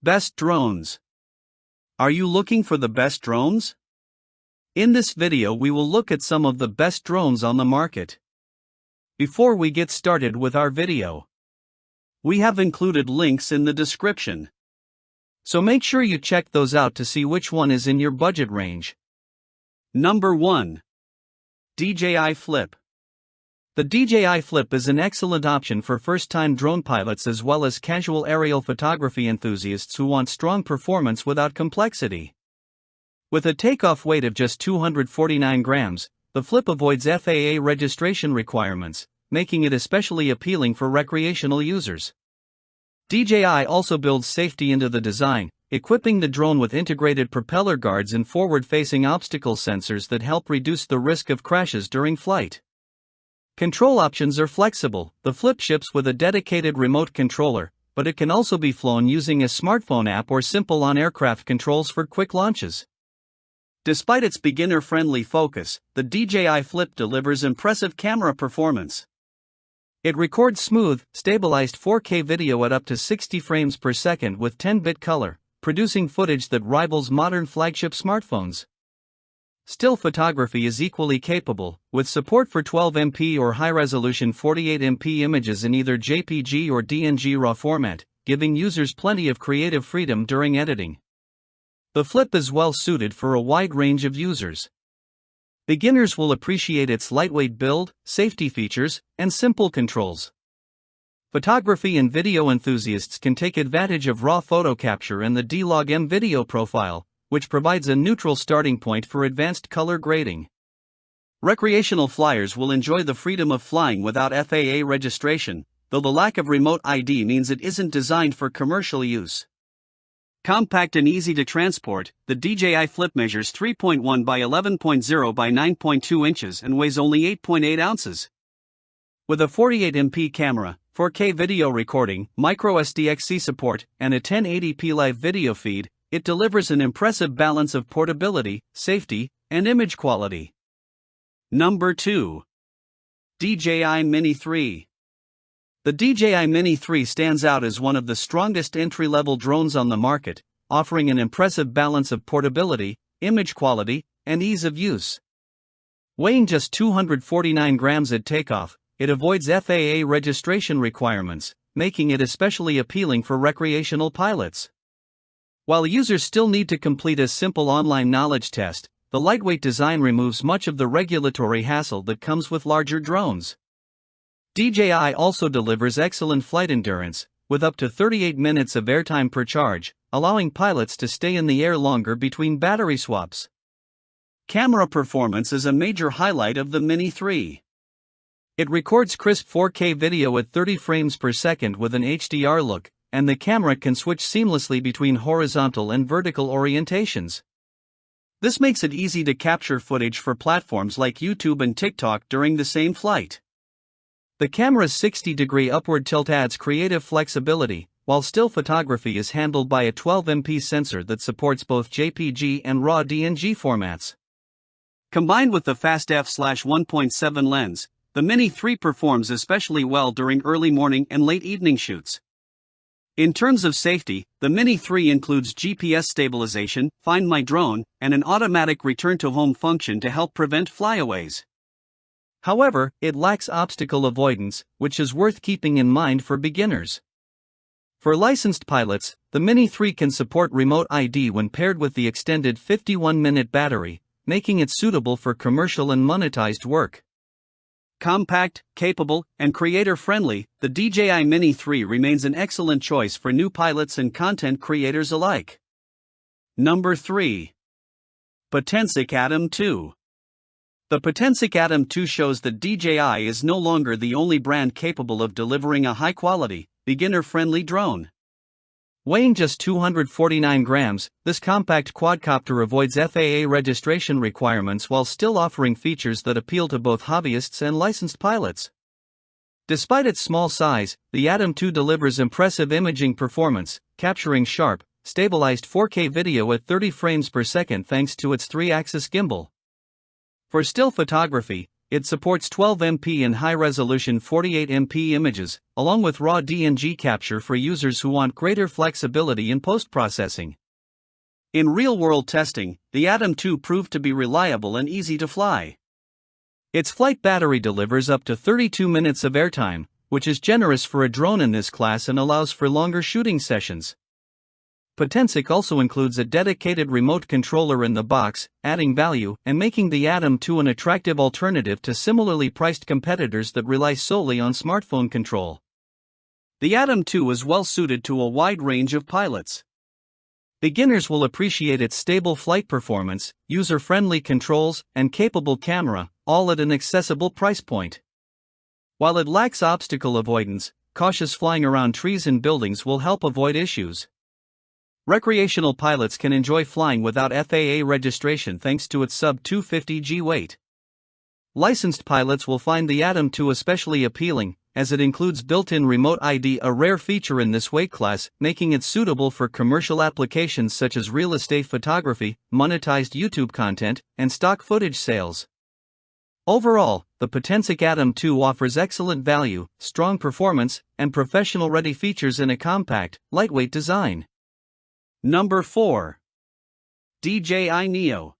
Best drones. Are you looking for the best drones? In this video we will look at some of the best drones on the market. Before we get started with our video, we have included links in the description, so make sure you check those out to see which one is in your budget range. Number 1. DJI Flip. The DJI Flip is an excellent option for first-time drone pilots as well as casual aerial photography enthusiasts who want strong performance without complexity. With a takeoff weight of just 249 grams, the Flip avoids FAA registration requirements, making it especially appealing for recreational users. DJI also builds safety into the design, equipping the drone with integrated propeller guards and forward-facing obstacle sensors that help reduce the risk of crashes during flight. Control options are flexible. The Flip ships with a dedicated remote controller, but it can also be flown using a smartphone app or simple on-aircraft controls for quick launches. Despite its beginner-friendly focus, the DJI Flip delivers impressive camera performance. It records smooth, stabilized 4K video at up to 60 frames per second with 10-bit color, producing footage that rivals modern flagship smartphones. Still photography is equally capable, with support for 12MP or high-resolution 48MP images in either JPG or DNG RAW format, giving users plenty of creative freedom during editing. The Flip is well suited for a wide range of users. Beginners will appreciate its lightweight build, safety features, and simple controls. Photography and video enthusiasts can take advantage of raw photo capture and the D-Log-M video profile, which provides a neutral starting point for advanced color grading. Recreational flyers will enjoy the freedom of flying without FAA registration, though the lack of remote ID means it isn't designed for commercial use. Compact and easy to transport, the DJI Flip measures 3.1 by 11.0 by 9.2 inches and weighs only 8.8 ounces. With a 48MP camera, 4K video recording, microSD support, and a 1080p live video feed, it delivers an impressive balance of portability, safety, and image quality. Number 2. DJI Mini 3. The DJI Mini 3 stands out as one of the strongest entry-level drones on the market, offering an impressive balance of portability, image quality, and ease of use. Weighing just 249 grams at takeoff, it avoids FAA registration requirements, making it especially appealing for recreational pilots. While users still need to complete a simple online knowledge test, the lightweight design removes much of the regulatory hassle that comes with larger drones. DJI also delivers excellent flight endurance, with up to 38 minutes of airtime per charge, allowing pilots to stay in the air longer between battery swaps. Camera performance is a major highlight of the Mini 3. It records crisp 4K video at 30 frames per second with an HDR look, and the camera can switch seamlessly between horizontal and vertical orientations. This makes it easy to capture footage for platforms like YouTube and TikTok during the same flight. The camera's 60-degree upward tilt adds creative flexibility, while still photography is handled by a 12MP sensor that supports both JPG and RAW DNG formats. Combined with the fast f/1.7 lens, the Mini 3 performs especially well during early morning and late evening shoots. In terms of safety, the Mini 3 includes GPS stabilization, Find My Drone, and an automatic return-to-home function to help prevent flyaways. However, it lacks obstacle avoidance, which is worth keeping in mind for beginners. For licensed pilots, the Mini 3 can support remote ID when paired with the extended 51-minute battery, making it suitable for commercial and monetized work. Compact, capable, and creator-friendly, the DJI Mini 3 remains an excellent choice for new pilots and content creators alike. Number 3. Potensic Atom 2. The Potensic Atom 2 shows that DJI is no longer the only brand capable of delivering a high-quality, beginner-friendly drone. Weighing just 249 grams, this compact quadcopter avoids FAA registration requirements while still offering features that appeal to both hobbyists and licensed pilots. Despite its small size, the Atom 2 delivers impressive imaging performance, capturing sharp, stabilized 4K video at 30 frames per second thanks to its 3-axis gimbal. For still photography, It supports 12MP and high-resolution 48MP images, along with raw DNG capture for users who want greater flexibility in post-processing. In real-world testing, the Atom 2 proved to be reliable and easy to fly. Its flight battery delivers up to 32 minutes of airtime, which is generous for a drone in this class and allows for longer shooting sessions. Potensic also includes a dedicated remote controller in the box, adding value and making the Atom 2 an attractive alternative to similarly priced competitors that rely solely on smartphone control. The Atom 2 is well suited to a wide range of pilots. Beginners will appreciate its stable flight performance, user-friendly controls, and capable camera, all at an accessible price point. While it lacks obstacle avoidance, cautious flying around trees and buildings will help avoid issues. Recreational pilots can enjoy flying without FAA registration thanks to its sub-250 g weight. Licensed pilots will find the Atom 2 especially appealing, as it includes built-in remote ID, a rare feature in this weight class, making it suitable for commercial applications such as real estate photography, monetized YouTube content, and stock footage sales. Overall, the Potensic Atom 2 offers excellent value, strong performance, and professional-ready features in a compact, lightweight design. Number 4. DJI Neo.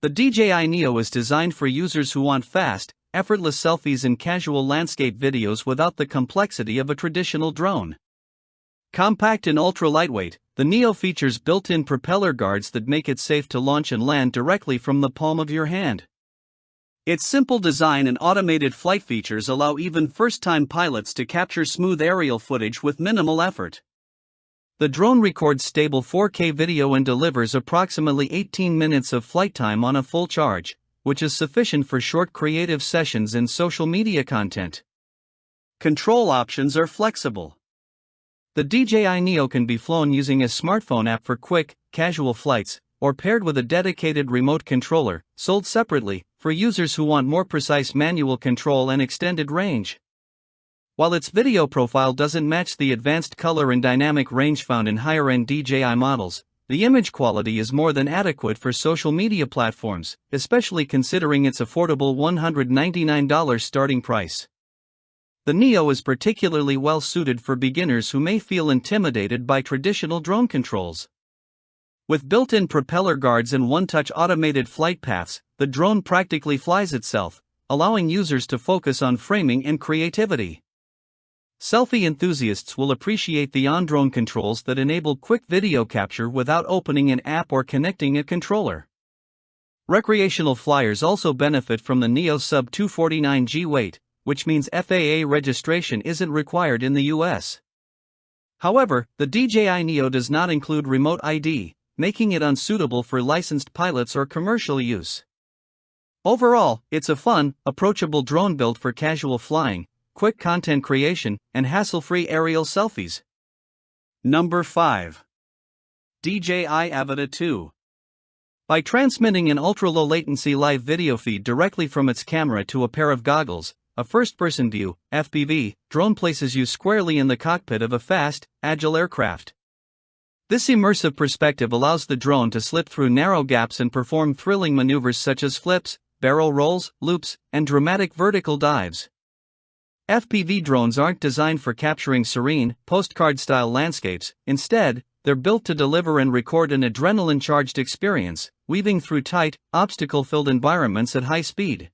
The DJI Neo is designed for users who want fast, effortless selfies and casual landscape videos without the complexity of a traditional drone. Compact and ultra-lightweight, the Neo features built-in propeller guards that make it safe to launch and land directly from the palm of your hand. Its simple design and automated flight features allow even first-time pilots to capture smooth aerial footage with minimal effort. The drone records stable 4K video and delivers approximately 18 minutes of flight time on a full charge, which is sufficient for short creative sessions and social media content. Control options are flexible. The DJI Neo can be flown using a smartphone app for quick, casual flights, or paired with a dedicated remote controller, sold separately, for users who want more precise manual control and extended range. While its video profile doesn't match the advanced color and dynamic range found in higher-end DJI models, the image quality is more than adequate for social media platforms, especially considering its affordable $199 starting price. The Neo is particularly well suited for beginners who may feel intimidated by traditional drone controls. With built-in propeller guards and one-touch automated flight paths, the drone practically flies itself, allowing users to focus on framing and creativity. Selfie enthusiasts will appreciate the on-drone controls that enable quick video capture without opening an app or connecting a controller. Recreational flyers also benefit from the Neo's sub-249 g weight, which means FAA registration isn't required in the US. However, the DJI Neo does not include remote ID, making it unsuitable for licensed pilots or commercial use. Overall, it's a fun, approachable drone built for casual flying, quick content creation, and hassle-free aerial selfies. Number 5. DJI Avata 2. By transmitting an ultra-low latency live video feed directly from its camera to a pair of goggles, a first-person view, FPV, drone places you squarely in the cockpit of a fast, agile aircraft. This immersive perspective allows the drone to slip through narrow gaps and perform thrilling maneuvers such as flips, barrel rolls, loops, and dramatic vertical dives. FPV drones aren't designed for capturing serene, postcard-style landscapes. Instead, they're built to deliver and record an adrenaline-charged experience, weaving through tight, obstacle-filled environments at high speed.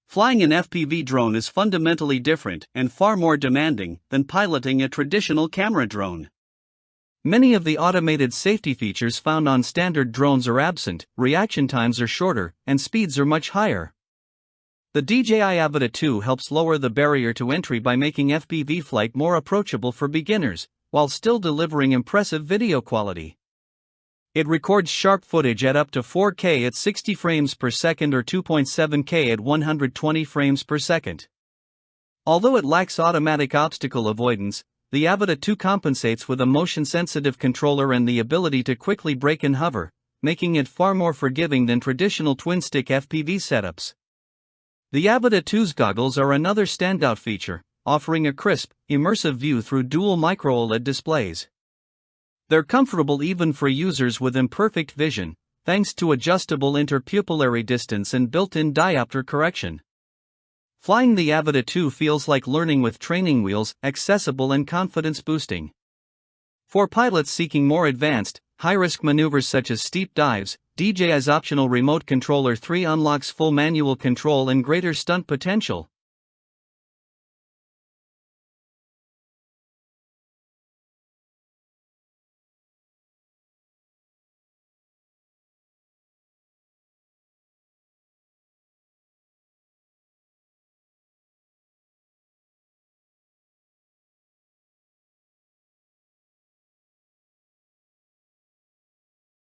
Flying an FPV drone is fundamentally different and far more demanding than piloting a traditional camera drone. Many of the automated safety features found on standard drones are absent, reaction times are shorter, and speeds are much higher. The DJI Avata 2 helps lower the barrier to entry by making FPV flight more approachable for beginners, while still delivering impressive video quality. It records sharp footage at up to 4K at 60 frames per second or 2.7K at 120 frames per second. Although it lacks automatic obstacle avoidance, the Avata 2 compensates with a motion-sensitive controller and the ability to quickly brake and hover, making it far more forgiving than traditional twin-stick FPV setups. The Avata 2's goggles are another standout feature, offering a crisp, immersive view through dual micro-OLED displays. They're comfortable even for users with imperfect vision, thanks to adjustable interpupillary distance and built-in diopter correction. Flying the Avata 2 feels like learning with training wheels, accessible and confidence-boosting. For pilots seeking more advanced, high-risk maneuvers such as steep dives, DJI's optional remote controller 3 unlocks full manual control and greater stunt potential.